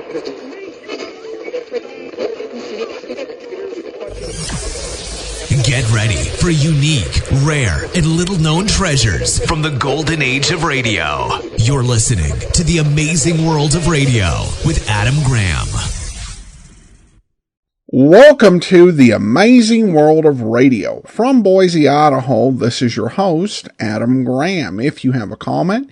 Get ready for unique, rare, and little-known treasures from the golden age of radio. You're listening to The Amazing World of Radio with Adam Graham. Welcome to The Amazing World of Radio. From Boise, Idaho, this is your host, Adam Graham. If you have a comment,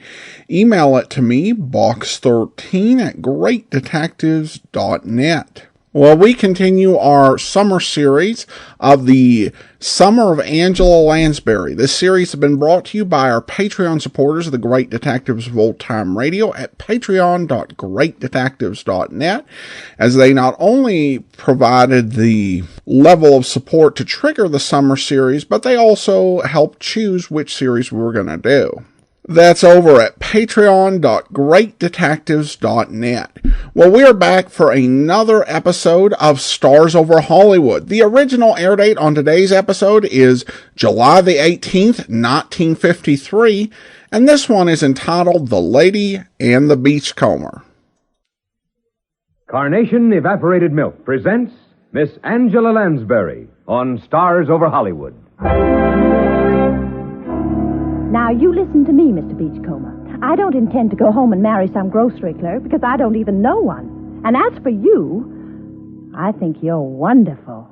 email it to me, box13@greatdetectives.net. Well, we continue our summer series of the Summer of Angela Lansbury. This series has been brought to you by our Patreon supporters of the Great Detectives of Old Time Radio at patreon.greatdetectives.net, as they not only provided the level of support to trigger the summer series, but they also helped choose which series we were going to do. That's over at patreon.greatdetectives.net. Well, we are back for another episode of Stars Over Hollywood. The original air date on today's episode is July the 18th, 1953, and this one is entitled The Lady and the Beachcomber. Carnation Evaporated Milk presents Miss Angela Lansbury on Stars Over Hollywood. Now, you listen to me, Mr. Beachcomber. I don't intend to go home and marry some grocery clerk because I don't even know one. And as for you, I think you're wonderful.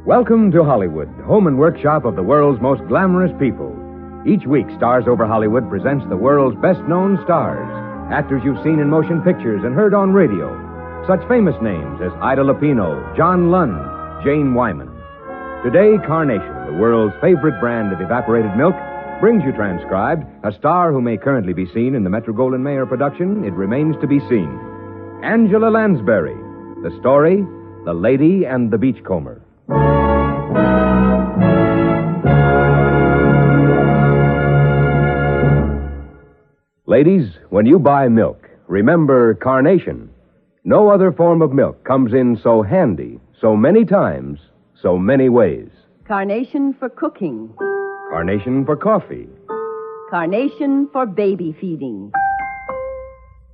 Welcome to Hollywood, home and workshop of the world's most glamorous people. Each week, Stars Over Hollywood presents the world's best-known stars, actors you've seen in motion pictures and heard on radio. Such famous names as Ida Lupino, John Lund, Jane Wyman. Today, Carnation, the world's favorite brand of evaporated milk, brings you transcribed a star who may currently be seen in the Metro-Goldwyn-Mayer production, It Remains to Be Seen. Angela Lansbury. The story, The Lady and the Beachcomber. Ladies, when you buy milk, remember Carnation. No other form of milk comes in so handy, so many times, so many ways. Carnation for cooking. Carnation for coffee. Carnation for baby feeding.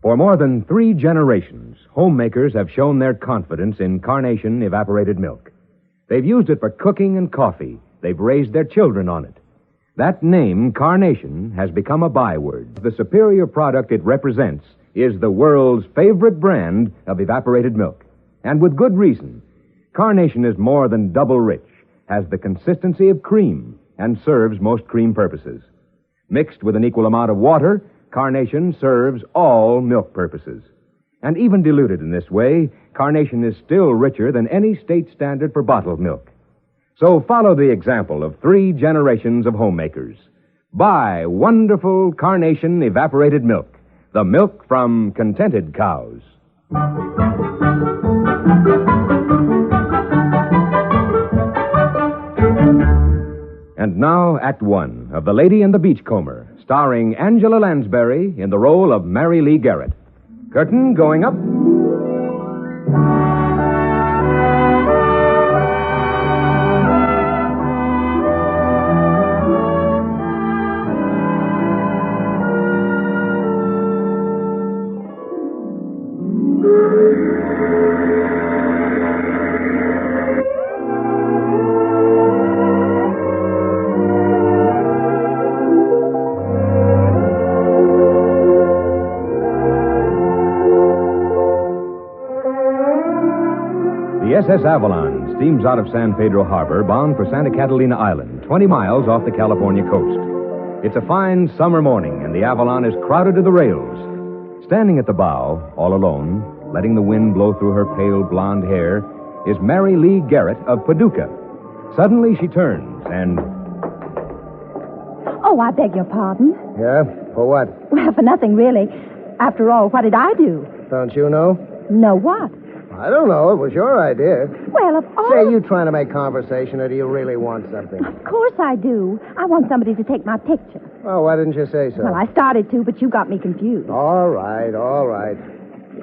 For more than 3 generations, homemakers have shown their confidence in Carnation evaporated milk. They've used it for cooking and coffee. They've raised their children on it. That name, Carnation, has become a byword. The superior product it represents is the world's favorite brand of evaporated milk. And with good reason. Carnation is more than double rich, has the consistency of cream, and serves most cream purposes. Mixed with an equal amount of water, Carnation serves all milk purposes. And even diluted in this way, Carnation is still richer than any state standard for bottled milk. So follow the example of 3 generations of homemakers. Buy wonderful Carnation evaporated milk, the milk from contented cows. And now, Act 1 of The Lady and the Beachcomber, starring Angela Lansbury in the role of Mary Lee Garrett. Curtain going up. The SS Avalon steams out of San Pedro Harbor, bound for Santa Catalina Island, 20 miles off the California coast. It's a fine summer morning, and the Avalon is crowded to the rails. Standing at the bow, all alone, letting the wind blow through her pale blonde hair, is Mary Lee Garrett of Paducah. Suddenly she turns and... Oh, I beg your pardon. Yeah? For what? Well, for nothing, really. After all, what did I do? Don't you know? Know what? I don't know. It was your idea. Well, of all... Say, you trying to make conversation, or do you really want something? Of course I do. I want somebody to take my picture. Oh, why didn't you say so? Well, I started to, but you got me confused. All right.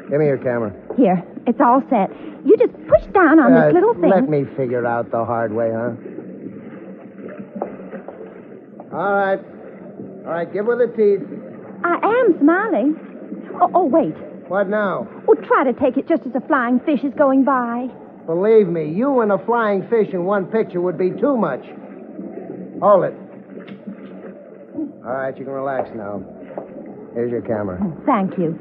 Give me your camera. Here, it's all set. You just push down on this little thing. Let me figure out the hard way, huh? All right, give her the teeth. I am smiling. Oh, wait. What now? Oh, try to take it just as a flying fish is going by. Believe me, you and a flying fish in one picture would be too much. Hold it. All right, you can relax now. Here's your camera. Oh, thank you.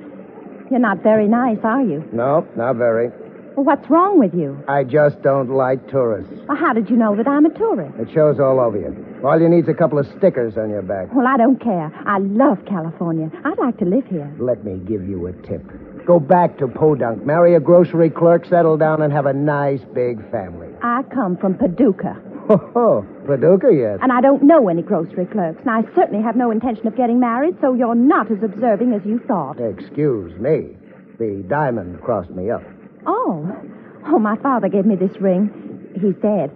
You're not very nice, are you? Nope, not very. Well, what's wrong with you? I just don't like tourists. Well, how did you know that I'm a tourist? It shows all over you. All you need's a couple of stickers on your back. Well, I don't care. I love California. I'd like to live here. Let me give you a tip. Go back to Paducah, marry a grocery clerk, settle down, and have a nice big family. I come from Paducah. Oh, Paducah, yes. And I don't know any grocery clerks, and I certainly have no intention of getting married, so you're not as observing as you thought. Excuse me. The diamond crossed me up. Oh, my father gave me this ring. He's dead.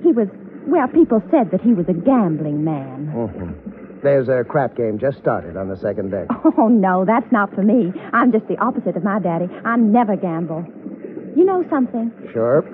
He was, well, people said that he was a gambling man. Mm-hmm. There's a crap game just started on the second deck. Oh, no, that's not for me. I'm just the opposite of my daddy. I never gamble. You know something? Sure.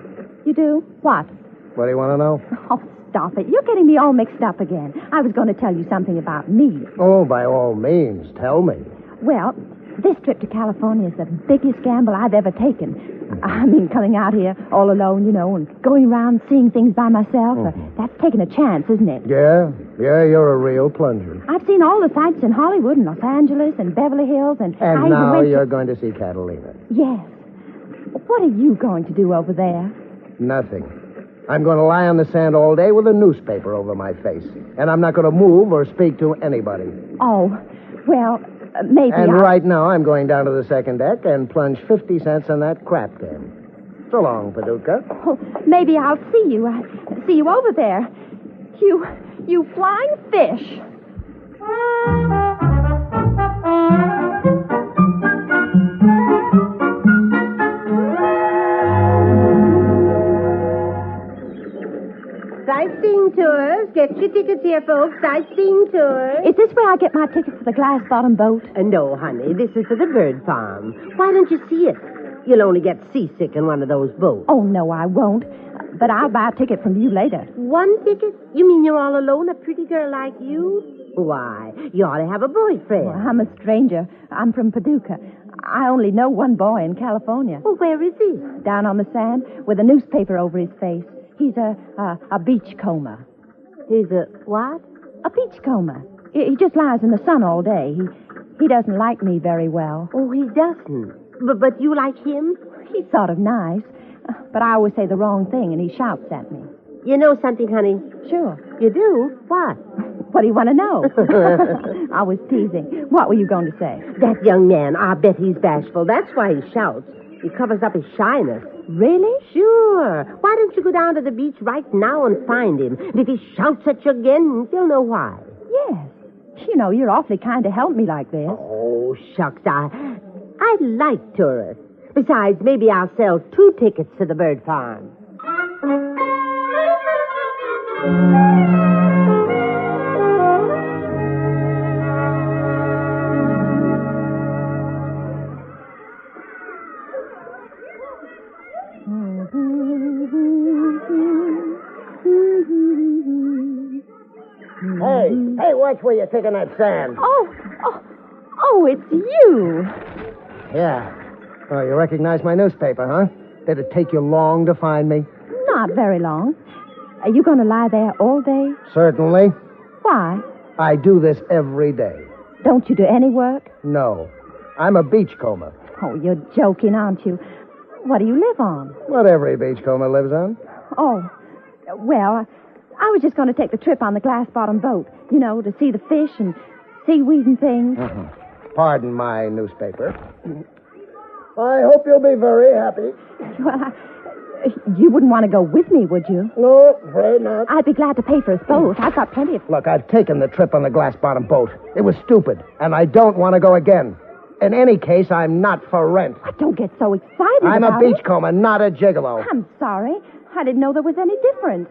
You do? What? What do you want to know? Oh, stop it. You're getting me all mixed up again. I was going to tell you something about me. Oh, by all means, tell me. Well, this trip to California is the biggest gamble I've ever taken. I mean, coming out here all alone, and going around seeing things by myself. That's taking a chance, isn't it? Yeah, you're a real plunger. I've seen all the sights in Hollywood and Los Angeles and Beverly Hills and... And now you're going to see Catalina. Yes. What are you going to do over there? Nothing. I'm going to lie on the sand all day with a newspaper over my face. And I'm not going to move or speak to anybody. Oh, well... maybe right now, I'm going down to the second deck and plunge 50 cents on that crap game. So long, Paducah. Oh, maybe I'll see you. See you over there. You flying fish. Sightseeing tours. Get your tickets here, folks. Sightseeing tours. Is this where I get my ticket for the glass-bottom boat? No, honey. This is for the bird farm. Why don't you see it? You'll only get seasick in one of those boats. Oh, no, I won't. But I'll buy a ticket from you later. One ticket? You mean you're all alone, a pretty girl like you? Why, you ought to have a boyfriend. Well, I'm a stranger. I'm from Paducah. I only know one boy in California. Well, where is he? Down on the sand with a newspaper over his face. He's a beachcomber. He's a what? A beachcomber. He just lies in the sun all day. He doesn't like me very well. Oh, he doesn't. But you like him? He's sort of nice. But I always say the wrong thing, and he shouts at me. You know something, honey? Sure. You do? What? What do you want to know? I was teasing. What were you going to say? That young man, I bet he's bashful. That's why he shouts. He covers up his shyness. Really? Sure. Why don't you go down to the beach right now and find him? And if he shouts at you again, you'll know why. Yes. You're awfully kind to help me like this. Oh, shucks. I like tourists. Besides, maybe I'll sell 2 tickets to the bird farm. Hey, watch where you're taking that sand. Oh, it's you. Yeah. Oh, you recognize my newspaper, huh? Did it take you long to find me? Not very long. Are you going to lie there all day? Certainly. Why? I do this every day. Don't you do any work? No. I'm a beachcomber. Oh, you're joking, aren't you? What do you live on? What every beachcomber lives on. Oh, well, I was just going to take the trip on the glass-bottom boat, to see the fish and seaweed and things. Pardon my newspaper. I hope you'll be very happy. Well, you wouldn't want to go with me, would you? No, afraid not. I'd be glad to pay for us both. I've got plenty of... Look, I've taken the trip on the glass-bottom boat. It was stupid, and I don't want to go again. In any case, I'm not for rent. Don't get so excited I'm a about it. beachcomber, not a gigolo. I'm sorry. I didn't know there was any difference.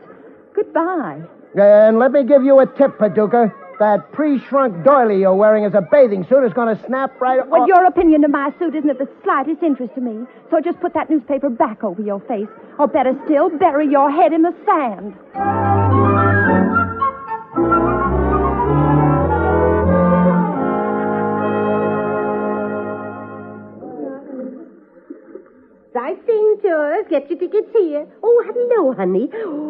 Goodbye. And let me give you a tip, Paducah. That pre-shrunk doily you're wearing as a bathing suit is going to snap right off. Well, your opinion of my suit isn't of the slightest interest to me. So just put that newspaper back over your face. Or better still, bury your head in the sand. Sightseeing tours. Get your tickets here. Oh, hello, honey.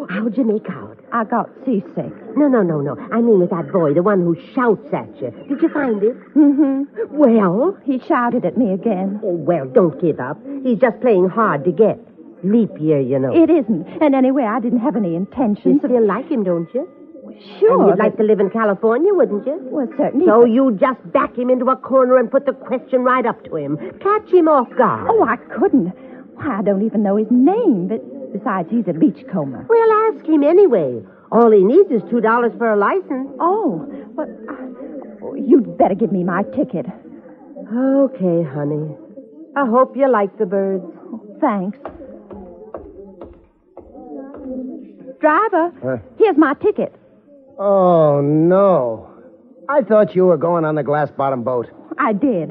How'd you make out? I got seasick. No. I mean with that boy, the one who shouts at you. Did you find it? Mm-hmm. Well? He shouted at me again. Oh, well, don't give up. He's just playing hard to get. Leap year, you know. It isn't. And anyway, I didn't have any intentions You still like him, don't you? Sure. And you'd like to live in California, wouldn't you? Well, certainly. So you just back him into a corner and put the question right up to him. Catch him off guard. Oh, I couldn't. Why, I don't even know his name. But besides, he's a beachcomber. Well, ask him anyway. All he needs is $2 for a license. Oh, but you'd better give me my ticket. Okay, honey. I hope you like the birds. Thanks. Driver, here's my ticket. Oh, no. I thought you were going on the glass-bottom boat. I did.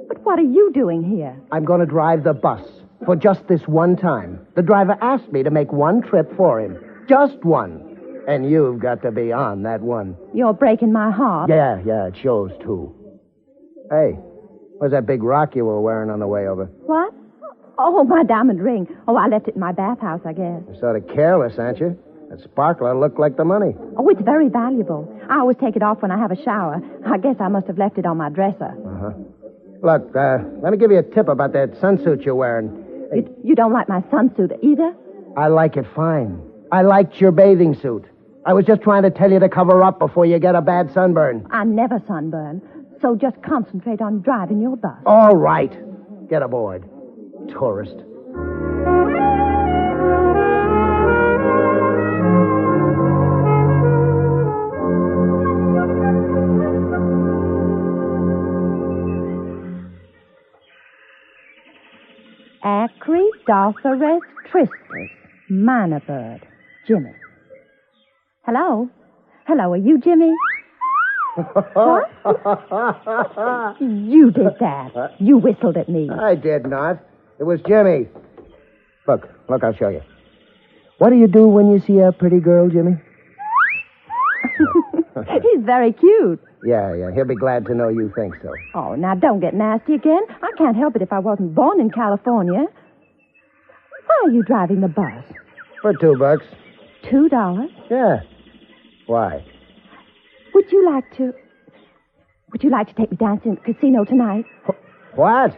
But what are you doing here? I'm going to drive the bus for just this one time. The driver asked me to make one trip for him. Just one. And you've got to be on that one. You're breaking my heart. Yeah, it shows, too. Hey, where's that big rock you were wearing on the way over? What? Oh, my diamond ring. Oh, I left it in my bathhouse, I guess. You're sort of careless, aren't you? That sparkler looked like the money. Oh, it's very valuable. I always take it off when I have a shower. I guess I must have left it on my dresser. Uh-huh. Look, let me give you a tip about that sunsuit you're wearing. You don't like my sunsuit either? I like it fine. I liked your bathing suit. I was just trying to tell you to cover up before you get a bad sunburn. I never sunburn. So just concentrate on driving your bus. All right. Get aboard, tourist. Acridotherus tristis, minor bird, Jimmy. Hello? Hello, are you Jimmy? What? You did that. You whistled at me. I did not. It was Jimmy. Look, I'll show you. What do you do when you see a pretty girl, Jimmy? He's very cute. Yeah, he'll be glad to know you think so. Oh, now don't get nasty again. I can't help it if I wasn't born in California. Why are you driving the bus? For $2. $2? Yeah. Why? Would you like to take me dancing at the casino tonight? What?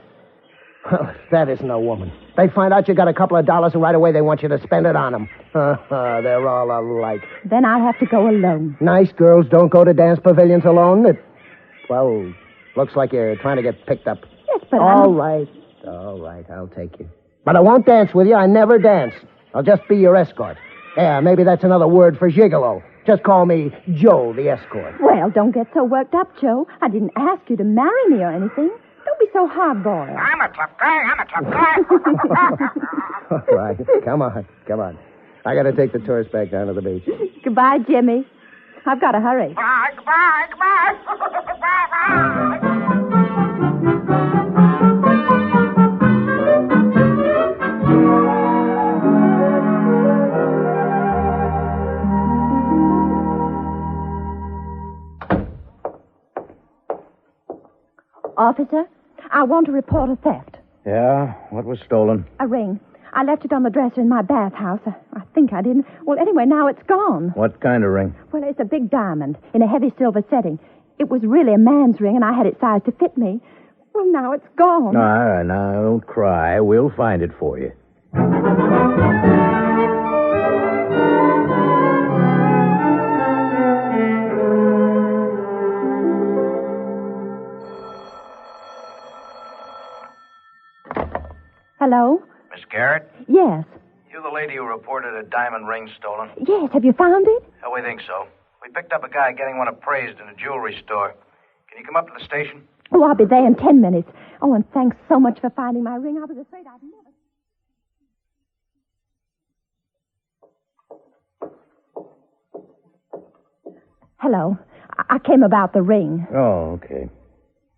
That isn't a woman. They find out you got a couple of dollars and right away they want you to spend it on them. They're all alike. Then I'll have to go alone. Nice girls don't go to dance pavilions alone. Well, looks like you're trying to get picked up. Yes, but All right, I'll take you. But I won't dance with you. I never dance. I'll just be your escort. Yeah, maybe that's another word for gigolo. Just call me Joe, the escort. Well, don't get so worked up, Joe. I didn't ask you to marry me or anything. Don't be so hard-boiled. I'm a tough guy. All right, come on. I got to take the tourist back down to the beach. Goodbye, Jimmy. I've got to hurry. Goodbye. Bye. Officer, I want to report a theft. Yeah? What was stolen? A ring. I left it on the dresser in my bathhouse. I think I didn't. Well, anyway, now it's gone. What kind of ring? Well, it's a big diamond in a heavy silver setting. It was really a man's ring, and I had it sized to fit me. Well, now it's gone. All right, now, don't cry. We'll find it for you. Hello? Miss Garrett, Yes. you the lady who reported a diamond ring stolen? Yes, have you found it? Oh, we think so. We picked up a guy getting one appraised in a jewelry store. Can you come up to the station? Oh, I'll be there in 10 minutes. Oh, and thanks so much for finding my ring. I was afraid I'd never... Hello. I came about the ring. Oh, okay.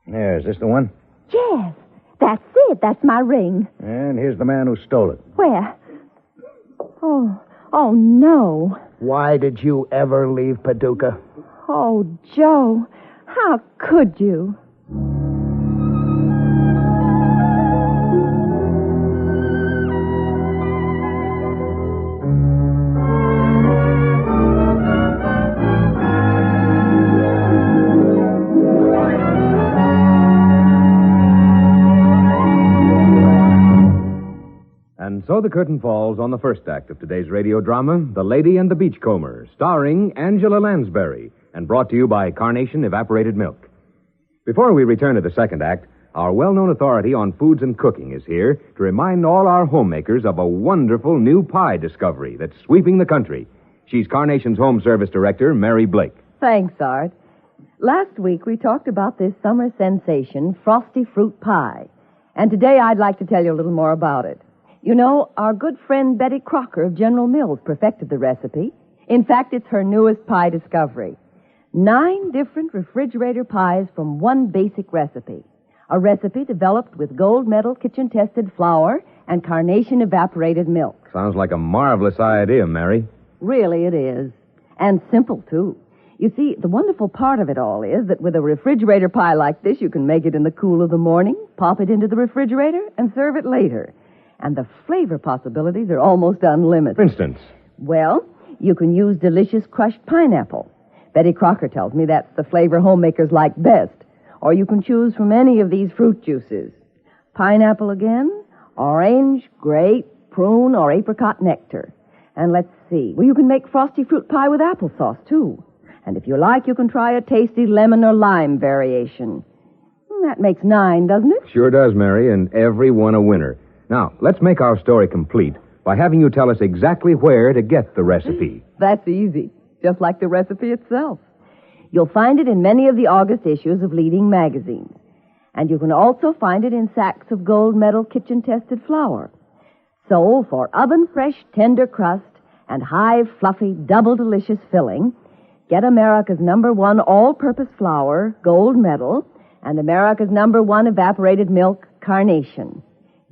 There, is this the one? Yes, that's it. That's my ring. And here's the man who stole it. Where? Oh, no. Why did you ever leave Paducah? Oh, Joe, how could you? And so the curtain falls on the first act of today's radio drama, The Lady and the Beachcomber, starring Angela Lansbury, and brought to you by Carnation Evaporated Milk. Before we return to the second act, our well-known authority on foods and cooking is here to remind all our homemakers of a wonderful new pie discovery that's sweeping the country. She's Carnation's Home Service Director, Mary Blake. Thanks, Art. Last week we talked about this summer sensation, frosty fruit pie. And today I'd like to tell you a little more about it. You know, our good friend Betty Crocker of General Mills perfected the recipe. In fact, it's her newest pie discovery. 9 different refrigerator pies from one basic recipe. A recipe developed with gold medal kitchen-tested flour and Carnation evaporated milk. Sounds like a marvelous idea, Mary. Really it is. And simple, too. You see, the wonderful part of it all is that with a refrigerator pie like this, you can make it in the cool of the morning, pop it into the refrigerator, and serve it later. And the flavor possibilities are almost unlimited. For instance? Well, you can use delicious crushed pineapple. Betty Crocker tells me that's the flavor homemakers like best. Or you can choose from any of these fruit juices. Pineapple again, orange, grape, prune, or apricot nectar. And let's see. Well, you can make frosty fruit pie with applesauce, too. And if you like, you can try a tasty lemon or lime variation. That makes 9, doesn't it? Sure does, Mary, and every one a winner. Now, let's make our story complete by having you tell us exactly where to get the recipe. That's easy, just like the recipe itself. You'll find it in many of the August issues of leading magazines. And you can also find it in sacks of gold medal kitchen-tested flour. So, for oven-fresh, tender crust and high, fluffy, double delicious filling, get America's #1 all-purpose flour, gold medal, and America's #1 evaporated milk, Carnation.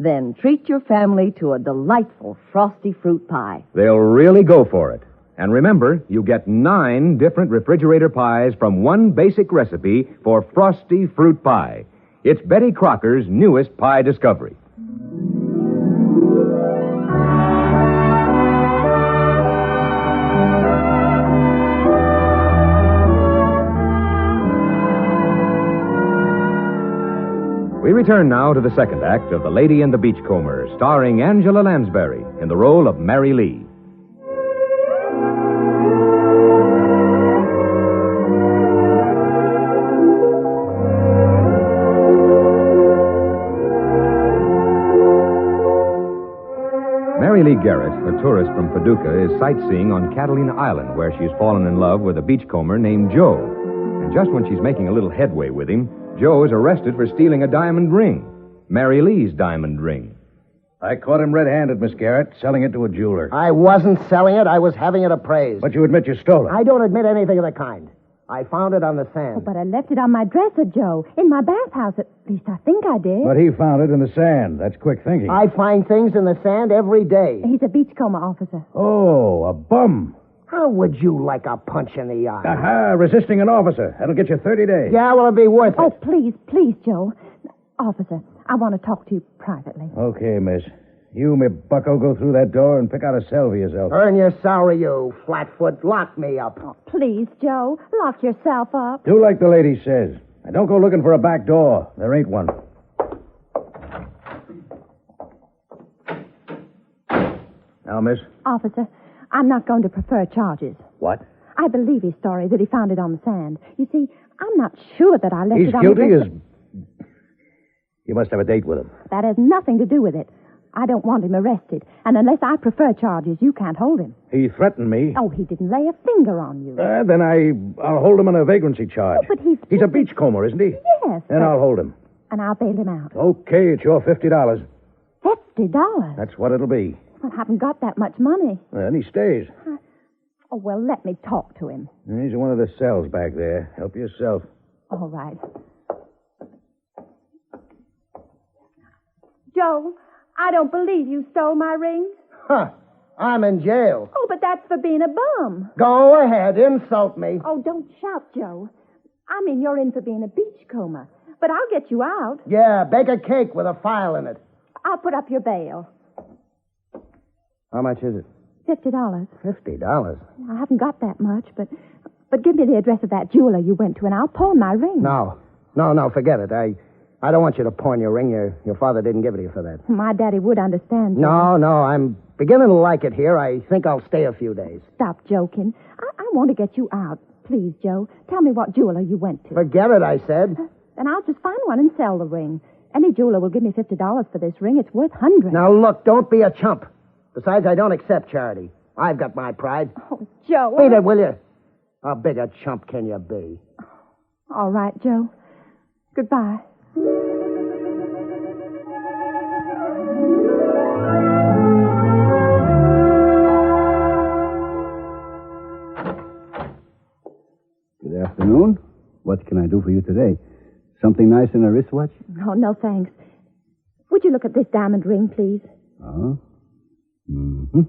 Then treat your family to a delightful frosty fruit pie. They'll really go for it. And remember, you get 9 different refrigerator pies from one basic recipe for frosty fruit pie. It's Betty Crocker's newest pie discovery. We return now to the second act of The Lady and the Beachcomber, starring Angela Lansbury in the role of Mary Lee. Mary Lee Garrett, a tourist from Paducah, is sightseeing on Catalina Island, where she's fallen in love with a beachcomber named Joe. And just when she's making a little headway with him, Joe is arrested for stealing a diamond ring. Mary Lee's diamond ring. I caught him red-handed, Miss Garrett, selling it to a jeweler. I wasn't selling it. I was having it appraised. But you admit you stole it. I don't admit anything of the kind. I found it on the sand. Oh, but I left it on my dresser, Joe. In my bathhouse. At least I think I did. But he found it in the sand. That's quick thinking. I find things in the sand every day. He's a beachcomber officer. Oh, a bum. How would you like a punch in the eye? Aha, resisting an officer. That'll get you 30 days. Yeah, well, it'll be worth it. Oh, please, Joe. Officer, I want to talk to you privately. Okay, miss. You, me bucko, go through that door and pick out a cell for yourself. Earn your salary, you flatfoot. Lock me up. Oh, please, Joe. Lock yourself up. Do like the lady says. And don't go looking for a back door. There ain't one. Now, miss. Officer, I'm not going to prefer charges. What? I believe his story that he found it on the sand. You see, I'm not sure that I left He's it on guilty the as... You must have a date with him. That has nothing to do with it. I don't want him arrested. And unless I prefer charges, you can't hold him. He threatened me. Oh, he didn't lay a finger on you. Then I'll hold him on a vagrancy charge. Oh, but he's a beachcomber, isn't he? Yes. Then I'll hold him. And I'll bail him out. Okay, it's your $50. $50? That's what it'll be. I haven't got that much money. Then he stays. Oh, well, let me talk to him. He's in one of the cells back there. Help yourself. All right. Joe, I don't believe you stole my ring. Huh. I'm in jail. Oh, but that's for being a bum. Go ahead, insult me. Oh, don't shout, Joe. I mean, you're in for being a beachcomber. But I'll get you out. Yeah, bake a cake with a file in it. I'll put up your bail. How much is it? $50. $50? I haven't got that much, but give me the address of that jeweler you went to, and I'll pawn my ring. No, forget it. I don't want you to pawn your ring. Your father didn't give it to you for that. My daddy would understand, Joe. No, I'm beginning to like it here. I think I'll stay a few days. Stop joking. I want to get you out. Please, Joe, tell me what jeweler you went to. Forget it, I said. Then I'll just find one and sell the ring. Any jeweler will give me $50 for this ring. It's worth $100. Now, look, don't be a chump. Besides, I don't accept charity. I've got my pride. Oh, Joe. Beat it, will you? How big a chump can you be? All right, Joe. Goodbye. Good afternoon. What can I do for you today? Something nice in a wristwatch? Oh, no, thanks. Would you look at this diamond ring, please? Oh? Mm-hmm.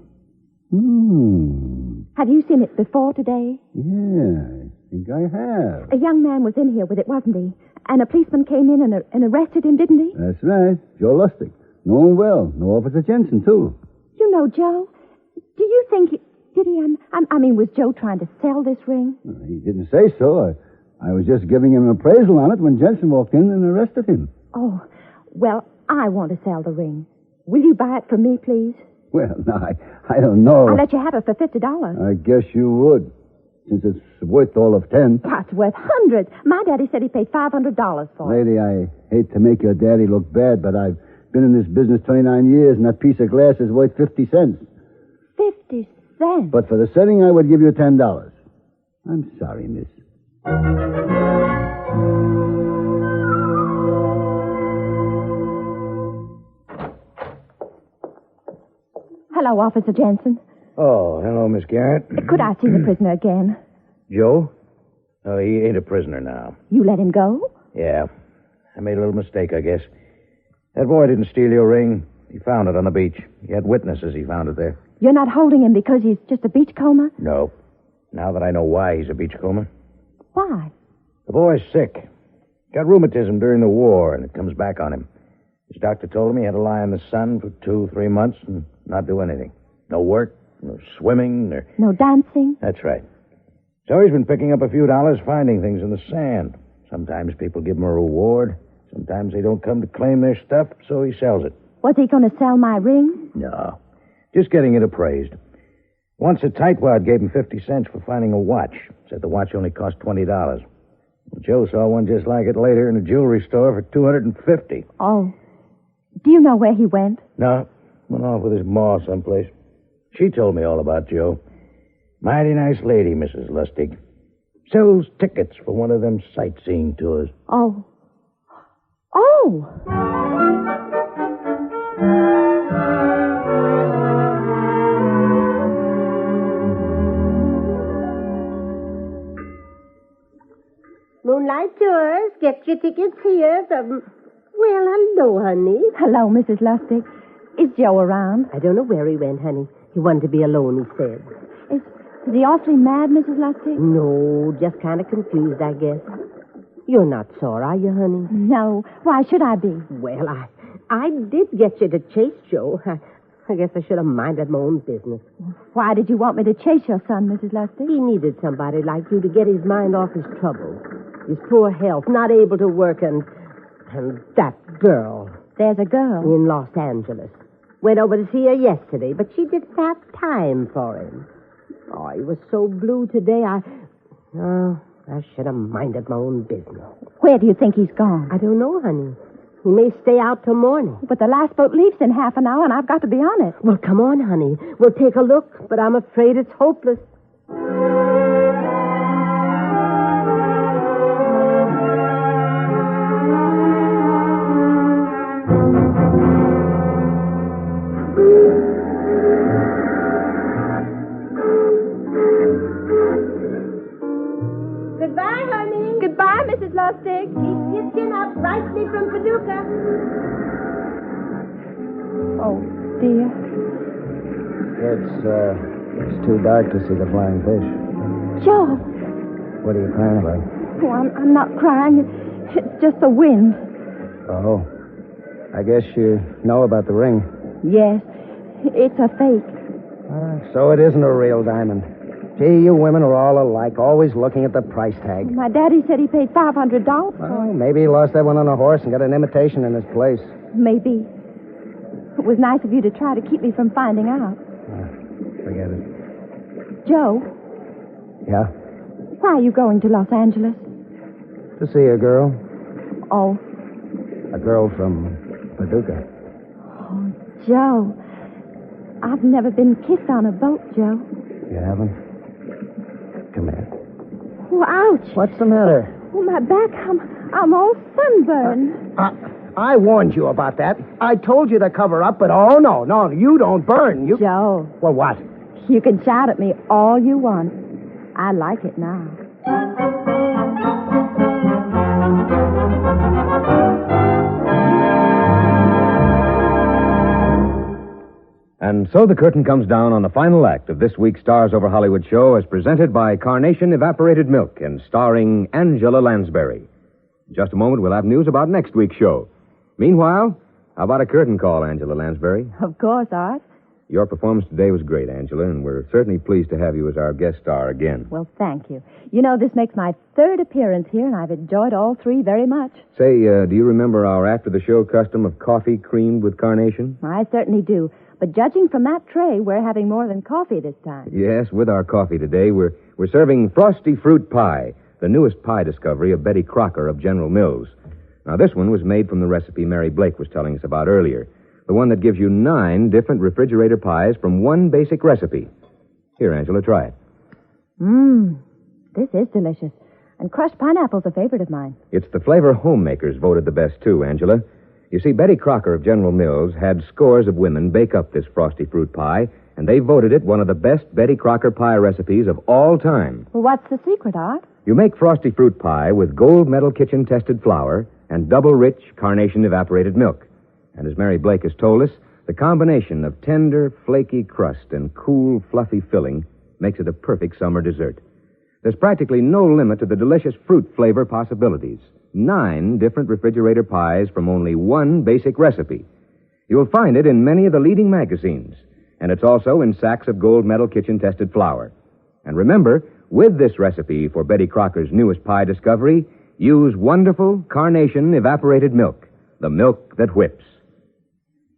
Hmm. Have you seen it before today? Yeah, I think I have. A young man was in here with it, wasn't he? And a policeman came in and arrested him, didn't he? That's right. Joe Lustig. Know him well. Know Officer Jensen, too. You know, Joe, do you think did he, was Joe trying to sell this ring? He didn't say so. I was just giving him an appraisal on it when Jensen walked in and arrested him. Oh, well, I want to sell the ring. Will you buy it from me, please? Well, no, I don't know. I'll let you have it for $50. I guess you would, since it's worth all of 10. That's worth hundreds. My daddy said he paid $500 for it. Lady, I hate to make your daddy look bad, but I've been in this business 29 years, and that piece of glass is worth 50 cents. 50 cents? But for the setting, I would give you $10. I'm sorry, miss. Hello, Officer Jensen. Oh, hello, Miss Garrett. Could I see the prisoner again? Joe? Oh, he ain't a prisoner now. You let him go? Yeah. I made a little mistake, I guess. That boy didn't steal your ring. He found it on the beach. He had witnesses he found it there. You're not holding him because he's just a beachcomber? No. Now that I know why he's a beachcomber. Why? The boy's sick. Got rheumatism during the war, and it comes back on him. His doctor told him he had to lie in the sun for 2-3 months and not do anything. No work, no swimming, no dancing? That's right. So he's been picking up a few dollars finding things in the sand. Sometimes people give him a reward. Sometimes they don't come to claim their stuff, so he sells it. Was he going to sell my ring? No. Just getting it appraised. Once a tightwad gave him 50 cents for finding a watch. Said the watch only cost $20. Joe saw one just like it later in a jewelry store for $250. Oh. Do you know where he went? No. Went off with his ma someplace. She told me all about Joe. Mighty nice lady, Mrs. Lustig. Sells tickets for one of them sightseeing tours. Oh. Oh! Moonlight Tours, get your tickets here from... Well, hello, honey. Hello, Mrs. Lustig. Is Joe around? I don't know where he went, honey. He wanted to be alone, he said. Is he awfully mad, Mrs. Lustig? No, just kind of confused, I guess. You're not sore, are you, honey? No. Why should I be? Well, I did get you to chase Joe. I guess I should have minded my own business. Why did you want me to chase your son, Mrs. Lustig? He needed somebody like you to get his mind off his troubles. His poor health, not able to work, and that girl. There's a girl? In Los Angeles. Went over to see her yesterday, but she didn't have time for him. Oh, he was so blue today, I should have minded my own business. Where do you think he's gone? I don't know, honey. He may stay out till morning. But the last boat leaves in half an hour, and I've got to be on it. Well, come on, honey. We'll take a look, but I'm afraid it's hopeless. dear? It's too dark to see the flying fish. Joe! What are you crying about? Oh, I'm not crying. It's just the wind. Oh. I guess you know about the ring. Yes. It's a fake. So it isn't a real diamond. Gee, you women are all alike, always looking at the price tag. My daddy said he paid $500 for Well, maybe he lost that one on a horse and got an imitation in his place. it. Maybe. It was nice of you to try to keep me from finding out. Forget it. Joe, Yeah? why are you going to Los Angeles? To see a girl. Oh, A girl from Paducah. Joe. I've never been kissed on a boat, Joe. You haven't? Come here. Oh, ouch. What's the matter? Oh, my back. I'm all sunburned. I warned you about that. I told you to cover up, but no, you don't burn. You... Joe. Well, what? You can shout at me all you want. I like it now. And so the curtain comes down on the final act of this week's Stars Over Hollywood show as presented by Carnation Evaporated Milk and starring Angela Lansbury. In just a moment, we'll have news about next week's show. Meanwhile, how about a curtain call, Angela Lansbury? Of course, Art. Your performance today was great, Angela, and we're certainly pleased to have you as our guest star again. Well, thank you. You know, this makes my third appearance here, and I've enjoyed all three very much. Say, do you remember our after-the-show custom of coffee creamed with carnation? I certainly do. But judging from that tray, we're having more than coffee this time. Yes, with our coffee today, we're serving frosty fruit pie, the newest pie discovery of Betty Crocker of General Mills. Now, this one was made from the recipe Mary Blake was telling us about earlier, the one that gives you 9 different refrigerator pies from one basic recipe. Here, Angela, try it. This is delicious. And crushed pineapple's a favorite of mine. It's the flavor homemakers voted the best, too, Angela. You see, Betty Crocker of General Mills had scores of women bake up this frosty fruit pie, and they voted it one of the best Betty Crocker pie recipes of all time. Well, what's the secret, Art? You make frosty fruit pie with gold medal kitchen-tested flour and double-rich Carnation evaporated milk. And as Mary Blake has told us, the combination of tender, flaky crust and cool, fluffy filling makes it a perfect summer dessert. There's practically no limit to the delicious fruit flavor possibilities. 9 different refrigerator pies from only one basic recipe. You'll find it in many of the leading magazines, and it's also in sacks of gold medal kitchen-tested flour. And remember, with this recipe for Betty Crocker's newest pie discovery, use wonderful Carnation evaporated milk, the milk that whips.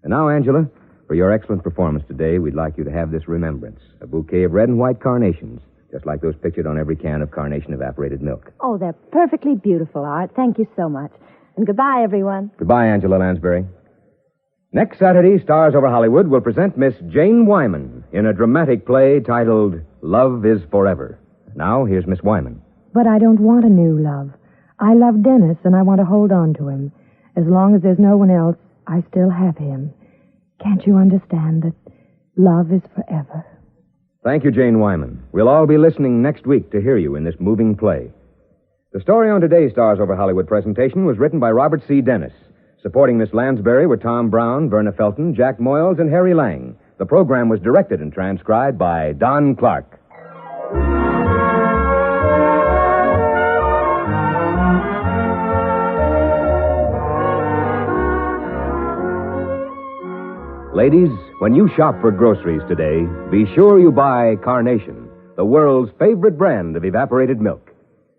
And now, Angela, for your excellent performance today, we'd like you to have this remembrance, a bouquet of red and white carnations, just like those pictured on every can of Carnation evaporated milk. Oh, they're perfectly beautiful, Art. Thank you so much. And goodbye, everyone. Goodbye, Angela Lansbury. Next Saturday, Stars Over Hollywood will present Miss Jane Wyman in a dramatic play titled Love is Forever. Now, here's Miss Wyman. But I don't want a new love. I love Dennis, and I want to hold on to him. As long as there's no one else, I still have him. Can't you understand that love is forever? Thank you, Jane Wyman. We'll all be listening next week to hear you in this moving play. The story on today's Stars Over Hollywood presentation was written by Robert C. Dennis. Supporting Miss Lansbury were Tom Brown, Verna Felton, Jack Moyles, and Harry Lang. The program was directed and transcribed by Don Clark. Ladies, when you shop for groceries today, be sure you buy Carnation, the world's favorite brand of evaporated milk.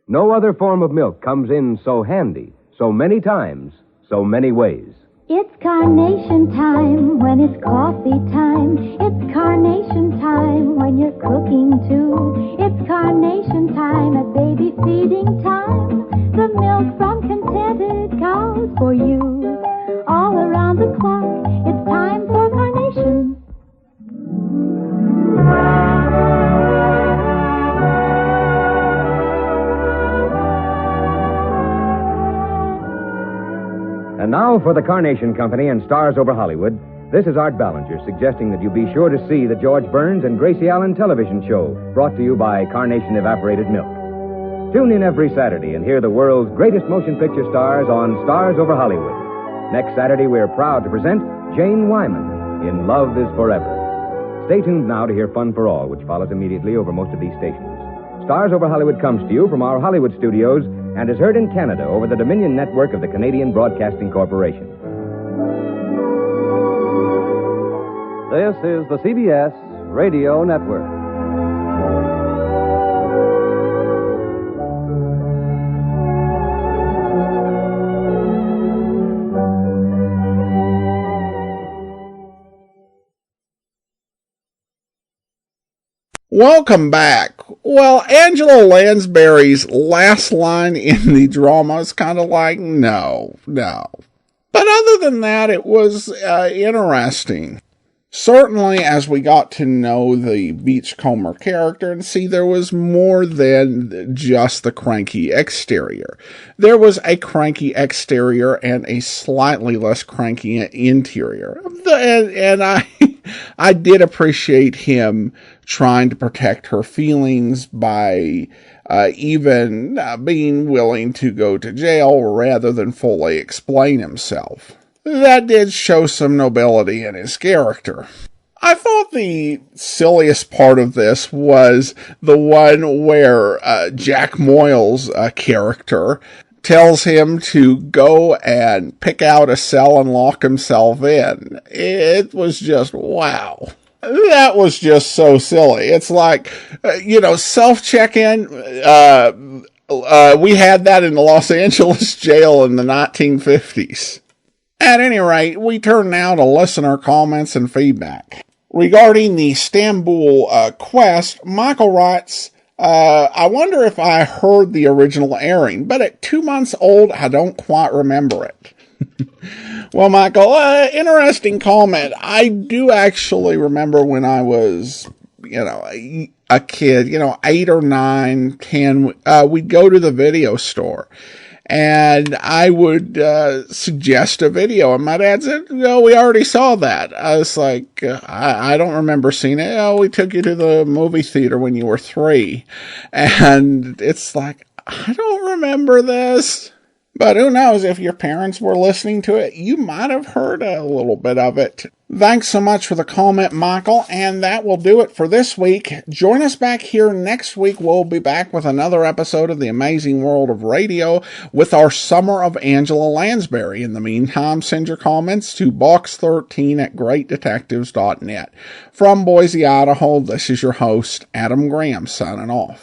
No other form of milk comes in so handy, so many times, so many ways. It's carnation time when it's coffee time. It's carnation time when you're cooking too. It's carnation time at baby feeding time. The milk from contented cows for you. All around the clock, it's time for carnation. And now for the Carnation Company and Stars Over Hollywood, this is Art Ballinger suggesting that you be sure to see the George Burns and Gracie Allen television show brought to you by Carnation Evaporated Milk. Tune in every Saturday and hear the world's greatest motion picture stars on Stars Over Hollywood. Next Saturday, we're proud to present Jane Wyman in Love is Forever. Stay tuned now to hear Fun for All, which follows immediately over most of these stations. Stars Over Hollywood comes to you from our Hollywood studios and is heard in Canada over the Dominion network of the Canadian Broadcasting Corporation. This is the CBS Radio Network. Welcome back. Well, Angela Lansbury's last line in the drama is kind of like, no. But other than that, it was interesting. Certainly, as we got to know the Beachcomber character and see there was more than just the cranky exterior. There was a cranky exterior and a slightly less cranky interior. And I did appreciate him trying to protect her feelings by even being willing to go to jail rather than fully explain himself. That did show some nobility in his character. I thought the silliest part of this was the one where Jack Moyle's character tells him to go and pick out a cell and lock himself in. It was just, wow. That was just so silly. It's like, self-check-in. We had that in the Los Angeles jail in the 1950s. At any rate, we turn now to listener comments and feedback. Regarding the Istanbul quest, Michael writes, I wonder if I heard the original airing, but at 2 months old, I don't quite remember it. Well, Michael, interesting comment. I do actually remember when I was, a kid, 8 or 9, 10, we'd go to the video store. And I would suggest a video, and my dad said, "No, we already saw that." I was like, I don't remember seeing it. "Oh, we took you to the movie theater when you were 3. And it's like, I don't remember this. But who knows, if your parents were listening to it, you might have heard a little bit of it. Thanks so much for the comment, Michael, and that will do it for this week. Join us back here next week. We'll be back with another episode of The Amazing World of Radio with our Summer of Angela Lansbury. In the meantime, send your comments to box13@greatdetectives.net. From Boise, Idaho, this is your host, Adam Graham, signing off.